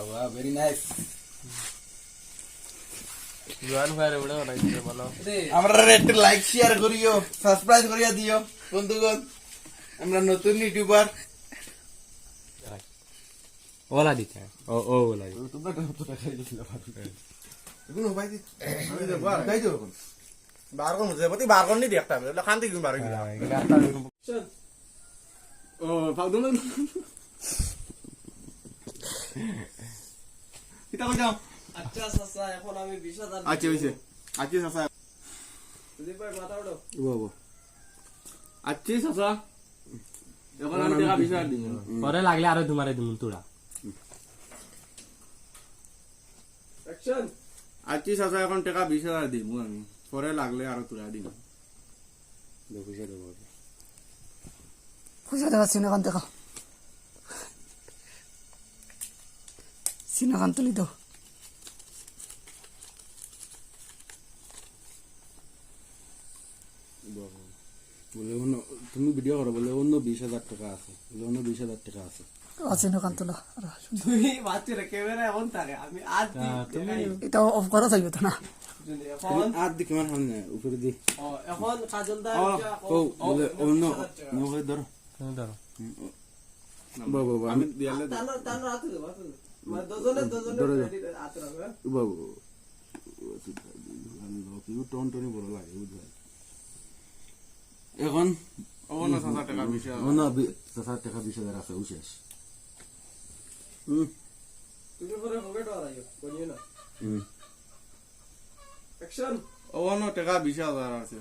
wow, very nice. জোয়ান fire ওটা বানাইছে ভালো আমরা একটু লাইক শেয়ার করিও সাবস্ক্রাইব করিয়া দিও বন্ধুগণ আমরা নতুন ইউটিউবার ওলা দিতে ও ও ওলা তোমরা কত টাকা দিছিলা এগুলো ভাই দি আমি দেব আর গাই দেব এখন বার কোন মধ্যে প্রতি বার কোন নি দি একটা আমি খান থেকে বার হইলা ও ফাউদন কিটা কই যাও আচ্ছা চাচা এখন আমি 20000 আচ্ছা হইছে আচ্ছা চাচা সুদীপ ভাই মাথা উঠো বাবা আচ্ছা চাচা এখন আমি টাকা 20000 দিন পরে লাগলে আরো তোমারে দিমু তোড়া অ্যাকশন আচ্ছা চাচা এখন টাকা 20000 দিমু আমি পরে লাগলে আরো তোরা দিন পয়সা দেবো পয়সা দেওয়া সিনেকান দেখা সিনেকান তুলি তো বলে অন্য তুমি ভিডিও করো বলে অন্য 20000 টাকা আছে বলে অন্য 20000 টাকা আছে সিনেকান তোলা তুই বাচ্চারা ক্যামেরা এমন থাকে আমি আজ তুমি এটা অফ করা যাইবে তো না এখন আর দি কেমন হাল না উপরে দি এখন কাজলদা ও বলে অন্য নয় ধরো তুমি ধরো বাবা আমি দিয়ালে তানো তানো হাতে দেব মানে দুজনে হাতে রাখবে বাবা আমি কি টন টনি বড় লাগে বুঝা এখন অন্য 7 টাকা 20000 অন্য 7 টাকা 20000 আছে উশেষ তুমি পরে পকেট আইও বলিও না অ্যাকশন অন্য টাকা 20000 আছে